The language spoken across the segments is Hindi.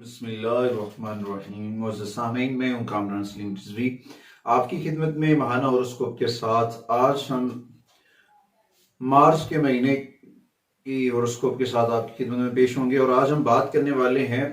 बिस्मिल्लाहिर्रहमानिर्रहीम। मुअज़्ज़ज़ सामीन, मैं हूं कामरान सलीम रिजवी आपकी खिदमत में महाना होरोस्कोप के साथ। आज हम मार्च के महीने की होरोस्कोप के साथ आपकी खिदमत में पेश होंगे और आज हम बात करने वाले हैं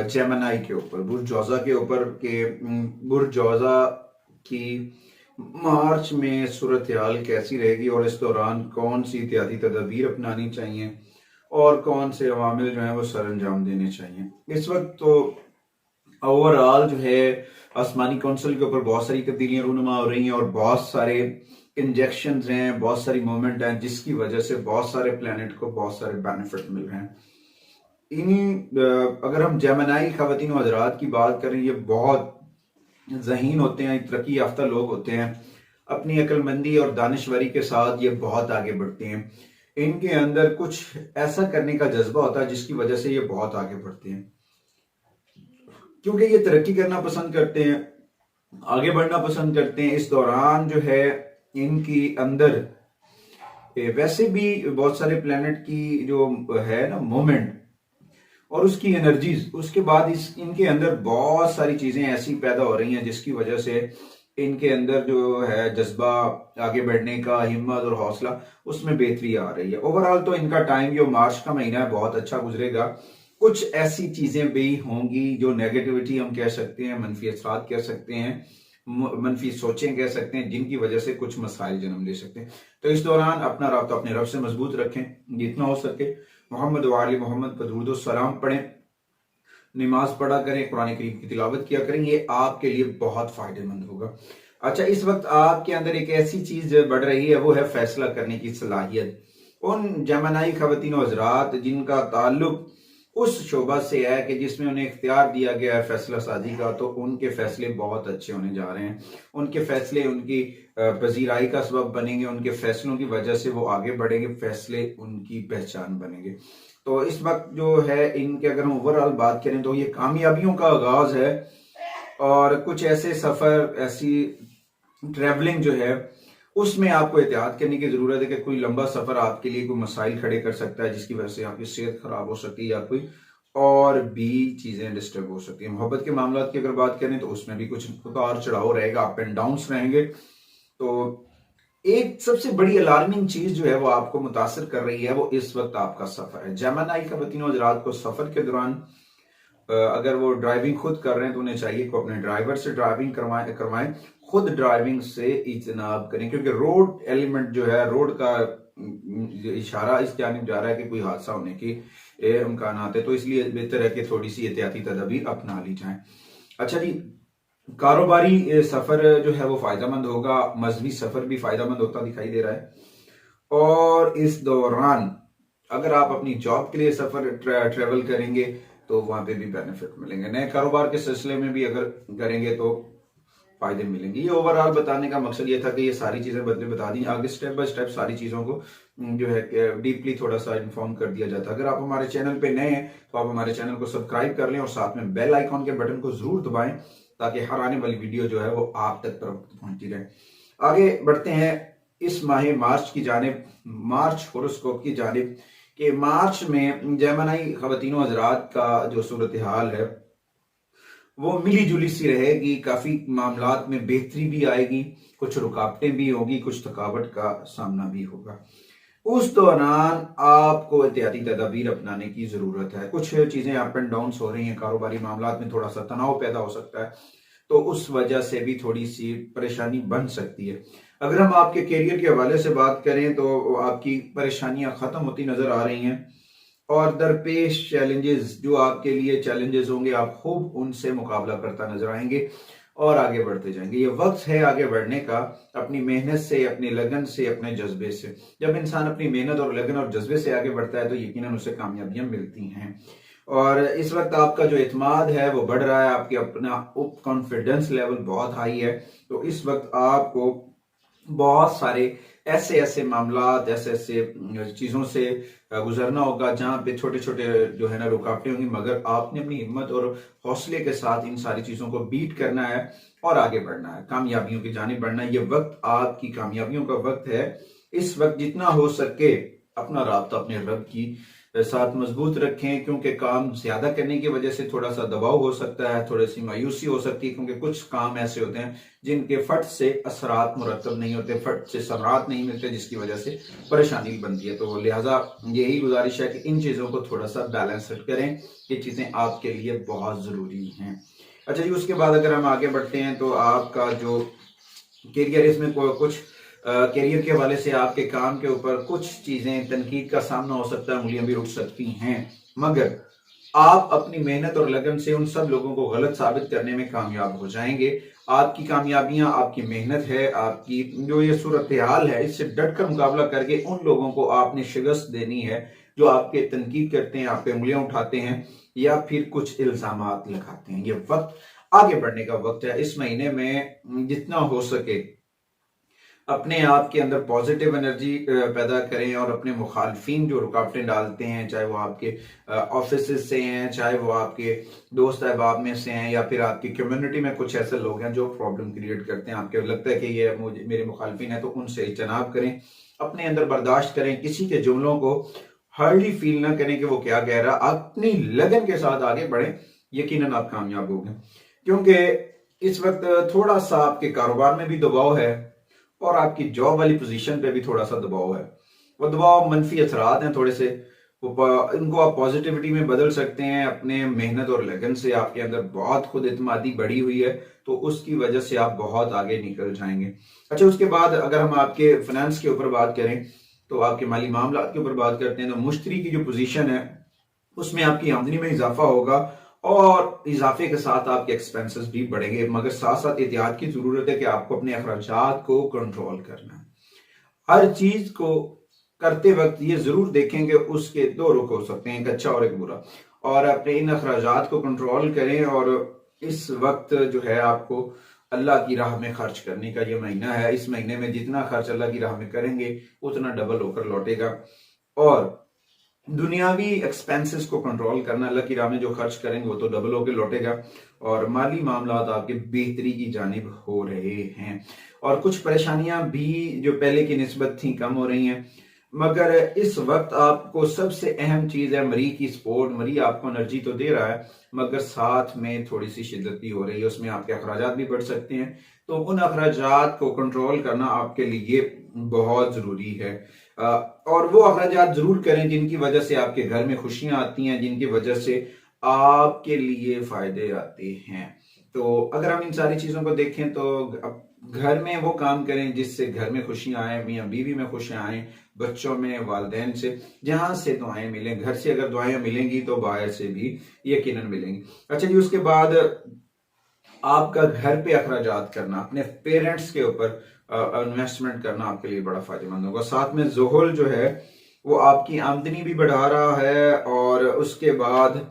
जेमिनी के ऊपर, बुर्ज जौज़ा के ऊपर के बुर्ज जौज़ा की मार्च में सूरत हाल कैसी रहेगी और इस दौरान कौन सी एहतियाती तदाबीर अपनानी चाहिए और कौन से अवामिल जो है वो सर अंजाम देने चाहिए। इस वक्त तो ओवरऑल जो है आसमानी कौंसिल के ऊपर बहुत सारी तब्दीलियां रूनुमा हो रही हैं और बहुत सारे इंजेक्शन हैं, बहुत सारी मूवमेंट हैं, जिसकी वजह से बहुत सारे प्लैनेट को बहुत सारे बेनिफिट मिल रहे हैं। अगर हम जेमिनी खवातीन और हज़रात की बात करें, ये बहुत ज़हीन होते हैं, तरक्की याफ्ता लोग होते हैं, अपनी अक्लमंदी और दानिशवरी के साथ ये बहुत आगे बढ़ते हैं। इनके अंदर कुछ ऐसा करने का जज्बा होता है जिसकी वजह से ये बहुत आगे बढ़ते हैं, क्योंकि ये तरक्की करना पसंद करते हैं, आगे बढ़ना पसंद करते हैं। इस दौरान जो है इनकी अंदर वैसे भी बहुत सारे प्लैनेट की जो है ना मूवमेंट और उसकी एनर्जीज, उसके बाद इनके अंदर बहुत सारी चीजें ऐसी पैदा हो रही हैं जिसकी वजह से इनके अंदर जो है जज्बा आगे बढ़ने का, हिम्मत और हौसला, उसमें बेहतरी आ रही है। ओवरऑल तो इनका टाइम जो मार्च का महीना है बहुत अच्छा गुजरेगा। कुछ ऐसी चीजें भी होंगी जो नेगेटिविटी हम कह सकते हैं, मनफी असरात कह सकते हैं, मनफी सोचें कह सकते हैं, जिनकी वजह से कुछ मसाइल जन्म ले सकते हैं। तो इस दौरान अपना राब्ता अपने रब से मजबूत रखें, जितना हो सके मोहम्मद वाली मोहम्मद पर दुरूद सलाम पढ़ें, नमाज पढ़ा करें, कुरान करीम की तिलावत किया करें, ये आपके लिए बहुत फायदेमंद होगा। अच्छा, इस वक्त आपके अंदर एक ऐसी चीज बढ़ रही है, वो है फैसला करने की सलाहियत। उन जेमिनी खवातीन और हज़रात जिनका ताल्लुक उस शोबा से है कि जिसमें उन्हें इख्तियार दिया गया है फैसला साजी का, तो उनके फैसले बहुत अच्छे होने जा रहे हैं। उनके फैसले उनकी पजीराई का सबब बनेंगे, उनके फैसलों की वजह से वो आगे बढ़ेंगे, फैसले उनकी पहचान बनेंगे। तो इस वक्त जो है इनके अगर हम ओवरऑल बात करें तो ये कामयाबियों का आगाज है और कुछ ऐसे सफर, ऐसी ट्रैवलिंग जो है उसमें आपको एहतियात करने की जरूरत है कि कोई लंबा सफर आपके लिए कोई मसाइल खड़े कर सकता है जिसकी वजह से आपकी सेहत खराब हो सकती है या कोई और भी चीजें डिस्टर्ब हो सकती है। मोहब्बत के मामला की अगर बात करें तो उसमें भी कुछ उतार चढ़ाव रहेगा, अप एंड डाउन्स रहेंगे। तो एक सबसे बड़ी अलार्मिंग चीज जो है वो आपको मुतासर कर रही है, वो इस वक्त आपका सफर है। जेमिनी खवातीन और हज़रात को सफर के दौरान अगर वो ड्राइविंग खुद कर रहे हैं तो उन्हें चाहिए कि अपने ड्राइवर से ड्राइविंग करवाएं, खुद ड्राइविंग से इज्तनाब करें, क्योंकि रोड एलिमेंट जो है, रोड का इशारा इस जानिब जा रहा है कि कोई हादसा होने की इम्कान है। तो इसलिए बेहतर है कि थोड़ी सी एहतियाती तदाबीर अपना ली जाए। अच्छा जी, कारोबारी सफर जो है वो फायदेमंद होगा, मजहबी सफर भी फायदेमंद होता दिखाई दे रहा है। और इस दौरान अगर आप अपनी जॉब के लिए सफर ट्रेवल करेंगे तो वहां पे भी बेनिफिट मिलेंगे। नए कारोबार के सिलसिले में भी अगर करेंगे तो फायदे मिलेंगे। ये ओवरऑल बताने का मकसद ये था कि ये सारी चीजें बता दी, आगे स्टेप बाय स्टेप सारी चीजों को जो है डीपली थोड़ा सा इन्फॉर्म कर दिया जाता है। अगर आप हमारे चैनल पे नए हैं तो आप हमारे चैनल को सब्सक्राइब कर लें और साथ में बेल आइकॉन के बटन को जरूर दबाएं ताकि हर आने वाली वीडियो जो है वो आप तक पहुंचती रहे। आगे बढ़ते हैं इस माह मार्च की जानिब, मार्च होरोस्कोप की जानिब, कि मार्च में जेमिनी खवातीन और हज़रात का जो सूरत हाल है वो मिली जुली सी रहेगी। काफी मामलात में बेहतरी भी आएगी, कुछ रुकावटें भी होगी, कुछ थकावट का सामना भी होगा। उस दौरान आपको एहतियाती तदाबीर अपनाने की जरूरत है। कुछ चीजें अप एंड डाउन हो रही हैं, कारोबारी मामलात में थोड़ा सा तनाव पैदा हो सकता है, तो उस वजह से भी थोड़ी सी परेशानी बन सकती है। अगर हम आपके करियर के हवाले से बात करें तो आपकी परेशानियां खत्म होती नजर आ रही हैं और दरपेश चैलेंजेस, जो आपके लिए चैलेंजेस होंगे, आप खूब उनसे मुकाबला करता नजर आएंगे और आगे बढ़ते जाएंगे। ये वक्त है आगे बढ़ने का, अपनी मेहनत से, अपनी लगन से, अपने जज्बे से। जब इंसान अपनी मेहनत और लगन और जज्बे से आगे बढ़ता है तो यकीनन उसे कामयाबियां मिलती हैं। और इस वक्त आपका जो एतमाद है वो बढ़ रहा है, आपकी अपना कॉन्फिडेंस लेवल बहुत हाई है। तो इस वक्त आपको बहुत सारे ऐसे मामलात, ऐसे चीजों से गुजरना होगा जहां पे छोटे छोटे जो है ना रुकावटें होंगी, मगर आपने अपनी हिम्मत और हौसले के साथ इन सारी चीजों को बीट करना है और आगे बढ़ना है, कामयाबियों की जानिब बढ़ना है। ये वक्त आपकी कामयाबियों का वक्त है। इस वक्त जितना हो सके अपना राब्ता अपने रब की साथ मजबूत रखें, क्योंकि काम ज्यादा करने की वजह से थोड़ा सा दबाव हो सकता है, थोड़ी सी मायूसी हो सकती है, क्योंकि कुछ काम ऐसे होते हैं जिनके फट से असरात मुरतब नहीं होते, फट से समरात नहीं मिलते, जिसकी वजह से परेशानी बनती है। तो लिहाजा यही गुजारिश है कि इन चीजों को थोड़ा सा बैलेंस करें, ये चीजें आपके लिए बहुत जरूरी हैं। अच्छा जी, उसके बाद अगर हम आगे बढ़ते हैं तो आपका जो करियर, इसमें कुछ करियर के हवाले से आपके काम के ऊपर कुछ चीजें तनकीद का सामना हो सकता है, उंगलियां भी उठ सकती हैं, मगर आप अपनी मेहनत और लगन से उन सब लोगों को गलत साबित करने में कामयाब हो जाएंगे। आपकी कामयाबियां आपकी मेहनत है, आपकी जो ये सूरत हाल है, इससे डट कर मुकाबला करके उन लोगों को आपने शिकस्त देनी है जो आपके तनकीद करते हैं, आप पे उंगलियां उठाते हैं या फिर कुछ इल्जामात लगाते हैं। ये वक्त आगे बढ़ने का वक्त है। इस महीने में जितना हो सके अपने आप के अंदर पॉजिटिव एनर्जी पैदा करें और अपने मुखालफिन जो रुकावटें डालते हैं, चाहे वो आपके ऑफिस से हैं, चाहे वो आपके दोस्त अहबाब में से हैं, या फिर आपकी कम्युनिटी में कुछ ऐसे लोग हैं जो प्रॉब्लम क्रिएट करते हैं, आपको लगता है कि ये मुझे मेरे मुखालफिन है, तो उनसे इज्तनाब करें, अपने अंदर बर्दाश्त करें, किसी के जुमलों को हार्डली फील ना करें कि वो क्या कह रहा, अपनी लगन के साथ आगे बढ़ें, यकीनन आप कामयाब होंगे। क्योंकि इस वक्त थोड़ा सा आपके कारोबार में भी दबाव है और आपकी जॉब वाली पोजीशन पे भी थोड़ा सा दबाव है। वो दबाव मनफी असरात हैं थोड़े से, इनको आप पॉजिटिविटी में बदल सकते हैं। अपने मेहनत और लगन से आपके अंदर बहुत खुद एतमादी बढ़ी हुई है, तो उसकी वजह से आप बहुत आगे निकल जाएंगे। अच्छा, उसके बाद अगर हम आपके फाइनेंस के ऊपर बात करें, तो आपके माली मामला के ऊपर बात करते हैं, तो मुश्तरी की जो पोजीशन है उसमें आपकी आमदनी में इजाफा होगा और इजाफे के साथ आपके एक्सपेंसेस भी बढ़ेंगे, मगर साथ साथ एहतियात की जरूरत है कि आपको अपने अखराजात को कंट्रोल करना है। हर चीज को करते वक्त ये जरूर देखें कि उसके दो रुख हो सकते हैं, एक अच्छा और एक बुरा, और अपने इन अखराजात को कंट्रोल करें। और इस वक्त जो है आपको अल्लाह की राह में खर्च करने का ये महीना है। इस महीने में जितना खर्च अल्लाह की राह में करेंगे उतना डबल होकर लौटेगा। और दुनियावी एक्सपेंसेस को कंट्रोल करना, अल्लाह की राह में जो खर्च करेंगे वो तो डबल होकर लौटेगा। और माली मामला आपके बेहतरी की जानिब हो रहे हैं, और कुछ परेशानियां भी जो पहले की निस्बत थी कम हो रही हैं। मगर इस वक्त आपको सबसे अहम चीज है मरी की सपोर्ट। मरी आपको एनर्जी तो दे रहा है, मगर साथ में थोड़ी सी शिद्दत भी हो रही है, उसमें आपके अखराजात भी बढ़ सकते हैं। तो उन अखराजात को कंट्रोल करना आपके लिए बहुत जरूरी है। और वो अखराजात जरूर करें जिनकी वजह से आपके घर में खुशियां आती हैं, जिनकी वजह से आपके लिए फायदे आते हैं। तो अगर हम इन सारी चीजों को देखें तो घर में वो काम करें जिससे घर में खुशियां आए, मियाँ बीवी में खुशियां आए, बच्चों में, वालिदैन से, जहां से दुआएं मिलें। घर से अगर दुआएं मिलेंगी तो बाहर से भी यकीनन मिलेंगी। अच्छा जी, उसके बाद आपका घर पे अखराजात करना, अपने पेरेंट्स के ऊपर इन्वेस्टमेंट करना आपके लिए बड़ा फायदेमंद होगा। साथ में जुहुल जो है वो आपकी आमदनी भी बढ़ा रहा है, और उसके बाद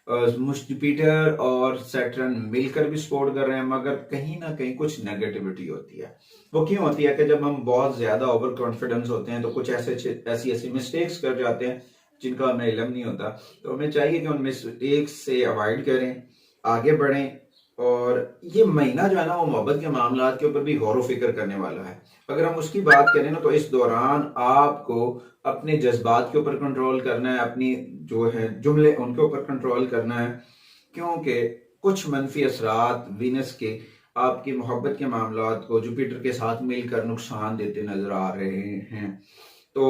जुपिटर और सैटर्न मिलकर भी सपोर्ट कर रहे हैं, मगर कहीं ना कहीं कुछ नेगेटिविटी होती है। वो क्यों होती है कि जब हम बहुत ज्यादा ओवर कॉन्फिडेंस होते हैं तो कुछ ऐसी मिस्टेक्स कर जाते हैं जिनका हमें इल्म नहीं होता। तो हमें चाहिए कि उन मिस्टेक्स से अवॉइड करें, आगे बढ़ें। और ये महीना जो है ना वो मोहब्बत के मामला के ऊपर भी गौर फिक्र करने वाला है। अगर हम उसकी बात करें ना, तो इस दौरान आपको अपने जज्बात के ऊपर कंट्रोल करना है, अपनी जो है जुमले उनके ऊपर कंट्रोल करना है, क्योंकि कुछ मनफी असरात वीनस के आपकी मोहब्बत के मामला को जुपिटर के साथ मिलकर नुकसान देते नजर आ रहे हैं। तो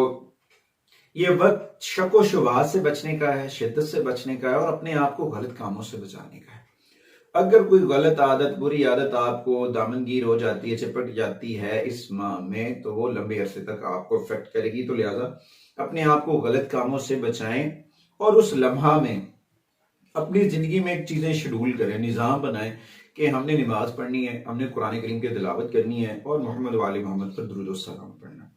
ये वक्त शक व शुबहात से बचने का है, शिद्दत से बचने का है, और अपने आप को गलत कामों से बचाने का है। अगर कोई गलत आदत, बुरी आदत आपको दामनगीर हो जाती है, चिपट जाती है इस माह में, तो वो लंबे अरसे तक आपको इफेक्ट करेगी। तो लिहाजा अपने आप को गलत कामों से बचाएं, और उस लम्हा में अपनी जिंदगी में एक चीजें शेड्यूल करें, निजाम बनाएं कि हमने नमाज पढ़नी है, हमने कुरान करीम की तिलावत करनी है, और मोहम्मद वाले मोहम्मद पर दुरूद और सलाम पढ़ना है।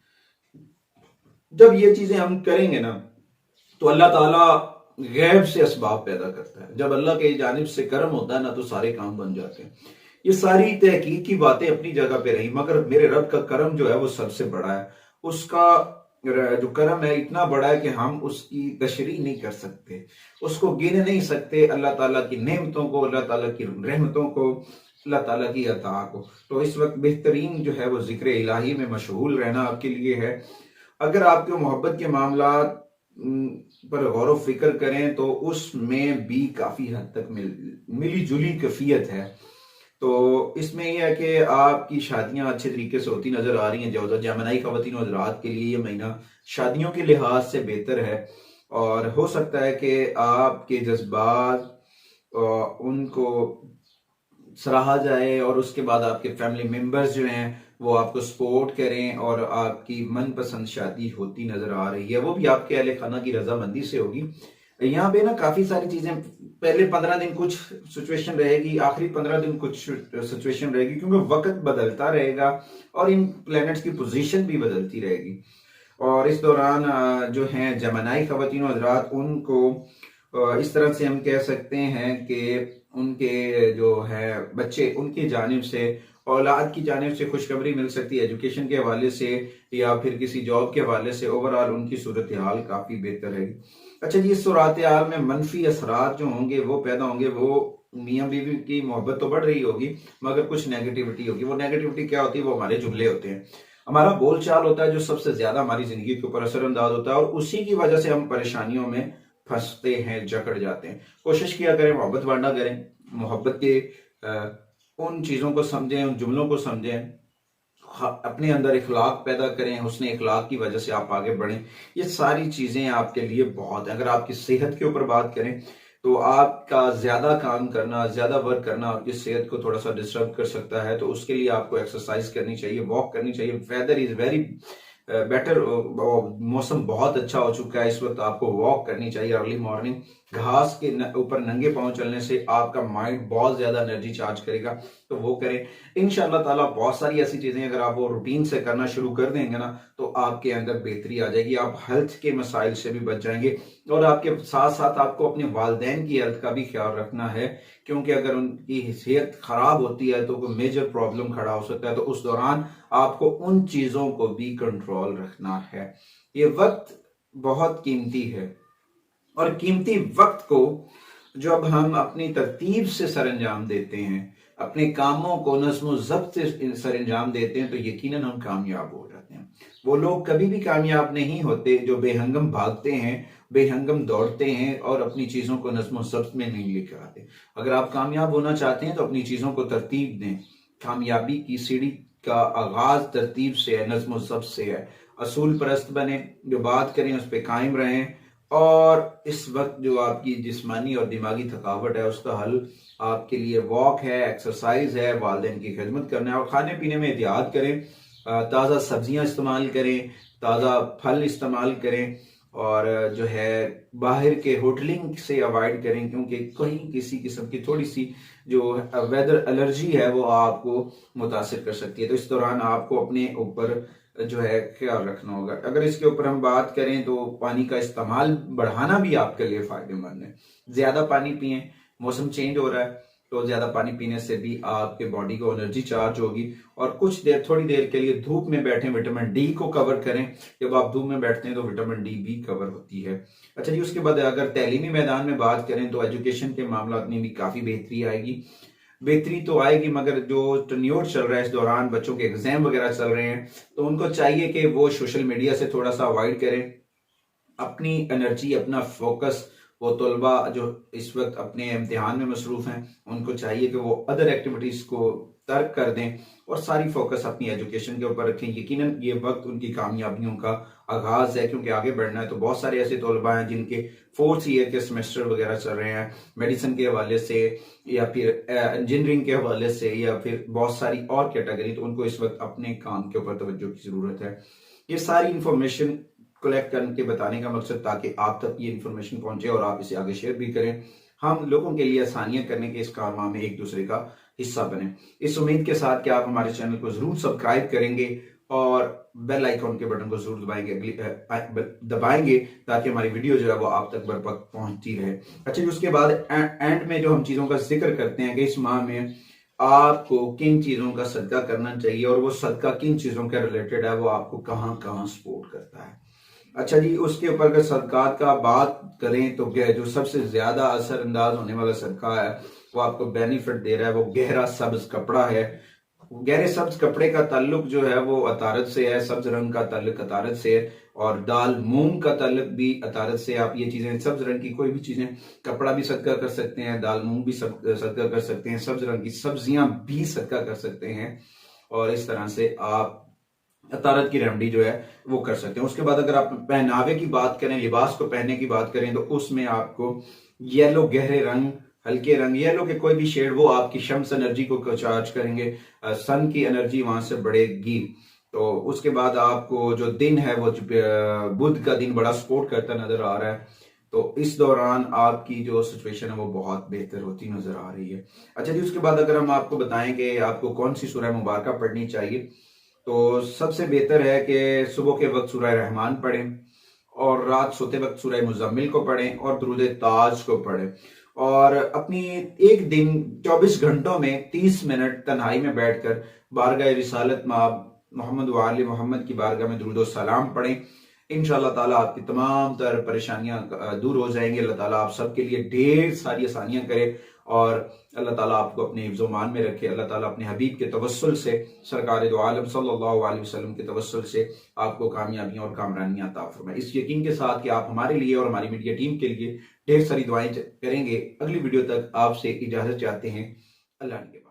जब ये चीजें हम करेंगे ना, तो अल्लाह ताला गैब से असबाब पैदा करता है। जब अल्लाह के जानिब से करम होता है ना, तो सारे काम बन जाते हैं। ये सारी तहकीक की बातें अपनी जगह पे रही, मगर मेरे रब का करम जो है वो सबसे बड़ा है। उसका जो करम है इतना बड़ा है कि हम उसकी तशरीह नहीं कर सकते, उसको गिन नहीं सकते। अल्लाह ताला की नेमतों को, अल्लाह ताला की रहमतों को, अल्लाह ताला की अता को। तो इस वक्त बेहतरीन जो है वो जिक्र इलाही में मशगूल रहना आपके लिए है। अगर आपके मोहब्बत के मामला पर गौर व फिक्र करें तो उसमें भी काफी हद तक मिली जुली कैफियत है। तो इसमें यह है कि आपकी शादियां अच्छे तरीके से होती नजर आ रही हैं। जो जमनाई खवातीन और हज़रात के लिए ये महीना शादियों के लिहाज से बेहतर है, और हो सकता है कि आपके जज्बात उनको सराहा जाए और उसके बाद आपके फैमिली मेंबर्स जो हैं वो आपको सपोर्ट करें और आपकी मनपसंद शादी होती नजर आ रही है, वो भी आपके अहले खाना की रजामंदी से होगी। यहाँ पे ना काफी सारी चीजें, पहले 15 दिन कुछ सिचुएशन रहेगी, आखिरी 15 दिन कुछ सिचुएशन रहेगी, क्योंकि वक्त बदलता रहेगा और इन प्लैनेट्स की पोजीशन भी बदलती रहेगी। और इस दौरान जो हैं जमनाई खवातीन और हज़रात, उनको इस तरह से हम कह सकते हैं कि उनके जो है बच्चे, उनकी जानिब से औलाद की जानिब से खुशखबरी मिल सकती है, एजुकेशन के हवाले से या फिर किसी जॉब के हवाले से। ओवरऑल उनकी सूरत हाल काफी बेहतर रहेगी। अच्छा जी, इस सूरत हाल में मनफी असरात जो होंगे वो पैदा होंगे, वो मियाँ बीवी की मोहब्बत तो बढ़ रही होगी मगर कुछ नेगेटिविटी होगी। वो नेगेटिविटी क्या होती है? वो हमारे जुमले होते हैं, हमारा बोलचाल होता है, जो सबसे ज्यादा हमारी जिंदगी के ऊपर असरअंदाज होता है, और उसी की वजह से हम परेशानियों में फंसते हैं, जकड़ जाते हैं। कोशिश किया करें, मोहब्बत बांटा करें, मोहब्बत के उन चीजों को समझें, उन जुमलों को समझें, अपने अंदर इखलाक पैदा करें, उसने इखलाक की वजह से आप आगे बढ़ें। ये सारी चीजें आपके लिए बहुत है। अगर आपकी सेहत के ऊपर बात करें तो आपका ज्यादा काम करना, ज्यादा वर्क करना आपकी सेहत को थोड़ा सा डिस्टर्ब कर सकता है, तो उसके लिए आपको एक्सरसाइज करनी चाहिए, वॉक करनी चाहिए। वेदर इज वेरी बेटर, मौसम बहुत अच्छा हो चुका है इस वक्त, आपको वॉक करनी चाहिए अर्ली मॉर्निंग। घास के ऊपर नंगे पांव चलने से आपका माइंड बहुत ज्यादा एनर्जी चार्ज करेगा, तो वो करें। इंशाल्लाह ताला बहुत सारी ऐसी चीजें अगर आप वो रूटीन से करना शुरू कर देंगे ना, तो आपके अंदर बेहतरी आ जाएगी, आप हेल्थ के मसाइल से भी बच जाएंगे। और आपके साथ साथ आपको अपने वालिदैन की हेल्थ का भी ख्याल रखना है, क्योंकि अगर उनकी सेहत खराब होती है तो कोई मेजर प्रॉब्लम खड़ा हो सकता है। तो उस दौरान आपको उन चीजों को भी कंट्रोल रखना है। ये वक्त बहुत कीमती है, और कीमती वक्त को जब हम अपनी तरतीब से सरंजाम देते हैं, अपने कामों को नज़्म ज़ब्त से सरंजाम देते हैं, तो यकीनन हम कामयाब हो जाते हैं। वो लोग कभी भी कामयाब नहीं होते जो बेहंगम भागते हैं, बेहंगम दौड़ते हैं और अपनी चीजों को नज़्म ज़ब्त में नहीं लेकर आते। अगर आप कामयाब होना चाहते हैं तो अपनी चीजों को तरतीब दें। कामयाबी की सीढ़ी का आगाज तरतीब से है, नज़्म ज़ब्त से है। असूल परस्त बने, जो बात करें उस पर कायम रहें, और इस वक्त जो आपकी जिस्मानी और दिमागी थकावट है उसका हल आपके लिए वॉक है, एक्सरसाइज है, वालिदैन की खिदमत करना है, और खाने पीने में एहतियात करें। ताज़ा सब्जियां इस्तेमाल करें, ताज़ा फल इस्तेमाल करें, और जो है बाहर के होटलिंग से अवॉइड करें, क्योंकि कहीं किसी किस्म की थोड़ी सी जो वेदर एलर्जी है वो आपको मुतासिर कर सकती है। तो इस दौरान आपको अपने ऊपर जो है ख्याल रखना होगा। अगर इसके ऊपर हम बात करें तो पानी का इस्तेमाल बढ़ाना भी आपके लिए फायदेमंद है। ज्यादा पानी पिएं, मौसम चेंज हो रहा है तो ज्यादा पानी पीने से भी आपके बॉडी को एनर्जी चार्ज होगी। और कुछ देर, थोड़ी देर के लिए धूप में बैठें, विटामिन डी को कवर करें। जब आप धूप में बैठते हैं तो विटामिन डी भी कवर होती है। अच्छा जी, उसके बाद अगर तैलीमी मैदान में बात करें तो एजुकेशन के मामला में भी काफी बेहतरी आएगी। बेहतरी तो आएगी, मगर जो टर्न्योर चल रहा है इस दौरान, बच्चों के एग्जाम वगैरह चल रहे हैं, तो उनको चाहिए कि वो सोशल मीडिया से थोड़ा सा अवॉइड करें। अपनी एनर्जी, अपना फोकस, वो तलबा जो इस वक्त अपने इम्तिहान में मसरूफ हैं, उनको चाहिए कि वो अदर एक्टिविटीज को तर्क कर दें और सारी फोकस अपनी एजुकेशन के ऊपर रखें। यकीनन ये वक्त उनकी कामयाबियों का आगाज है, क्योंकि आगे बढ़ना है। तो बहुत सारे ऐसे तलबा हैं जिनके 4th ईयर के सेमेस्टर वगैरह चल रहे हैं, मेडिसिन के हवाले से या फिर इंजीनियरिंग के हवाले से या फिर बहुत सारी और कैटेगरी, तो उनको इस वक्त अपने काम के ऊपर तवज्जो की जरूरत है। ये सारी इंफॉर्मेशन कलेक्ट करके बताने का मकसद ताकि आप तक ये इंफॉर्मेशन पहुंचे और आप इसे आगे शेयर भी करें। हम लोगों के लिए आसानियां करने के इस कारनामे में एक दूसरे का हिस्सा बने। इस उम्मीद के साथ कि आप हमारे चैनल को जरूर सब्सक्राइब करेंगे और बेल आइकॉन के बटन को जरूर दबाएंगे ताकि हमारी वीडियो जो है वो आप तक बर वक्त पहुंचती रहे। अच्छा, उसके बाद एंड में जो हम चीजों का जिक्र करते हैं कि इस माह में आपको किन चीजों का सदका करना चाहिए और वो सदका किन चीजों के रिलेटेड है, वो आपको कहां कहां सपोर्ट करता है। अच्छा जी, उसके ऊपर अगर सदकात का बात करें तो जो सबसे ज्यादा असरअंदाज होने वाला सदका है वो आपको बेनिफिट दे रहा है, वो गहरा सब्ज कपड़ा है। गहरे सब्ज कपड़े का ताल्लुक जो है वो अतारत से है, सब्ज रंग का ताल्लुक अतारत से है, और दाल मूंग का ताल्लुक भी अतारत से। आप ये चीजें सब्ज रंग की कोई भी चीजें, कपड़ा भी सदका कर सकते हैं, दाल मूंग भी सदका कर सकते हैं, सब्ज रंग की सब्जियां भी सदका कर सकते हैं, और इस तरह से आप अतारत की रेमेडी जो है वो कर सकते हैं। उसके बाद अगर आप पहनावे की बात करें, लिबास को पहनने की बात करें, तो उसमें आपको येलो गहरे रंग, हल्के रंग, येलो के कोई भी शेड, वो आपकी शम्स एनर्जी को चार्ज करेंगे, सन की एनर्जी वहां से बढ़ेगी। तो उसके बाद आपको जो दिन है वो बुध का दिन बड़ा सपोर्ट करता नजर आ रहा है, तो इस दौरान आपकी जो सिचुएशन है वो बहुत बेहतर होती नजर आ रही है। अच्छा जी, उसके बाद अगर हम आपको बताएं कि आपको कौन सी सूरह मुबारका पढ़नी चाहिए, तो सबसे बेहतर है कि सुबह के वक्त सूरह रहमान पढ़ें, और रात सोते वक्त सूरह मुजम्मिल को पढ़ें, और दुरूद ताज को पढ़ें, और अपनी एक दिन 24 घंटों में 30 मिनट तन्हाई में बैठकर बारगाह रिसालत माब मोहम्मद वाली मोहम्मद की बारगाह में दुरूद सलाम पढ़ें। इंशाअल्लाह ताला आपकी तमाम तर परेशानियां दूर हो जाएंगी। अल्लाह ताला आप सबके लिए ढेर सारी आसानियां करे, और अल्लाह ताला आपको अपने हिफ्ज़-ओ-मान में रखे। अल्लाह ताला अपने हबीब के तवस्सुल से, सरकार दो आलम सल्लल्लाहु अलैहि वसल्लम के तवस्सुल से आपको कामयाबियां और कामरानियां अता फरमाए, इस यकीन के साथ कि आप हमारे लिए और हमारी मीडिया टीम के लिए ढेर सारी दुआएं करेंगे। अगली वीडियो तक आपसे इजाजत चाहते हैं। अल्लाह ने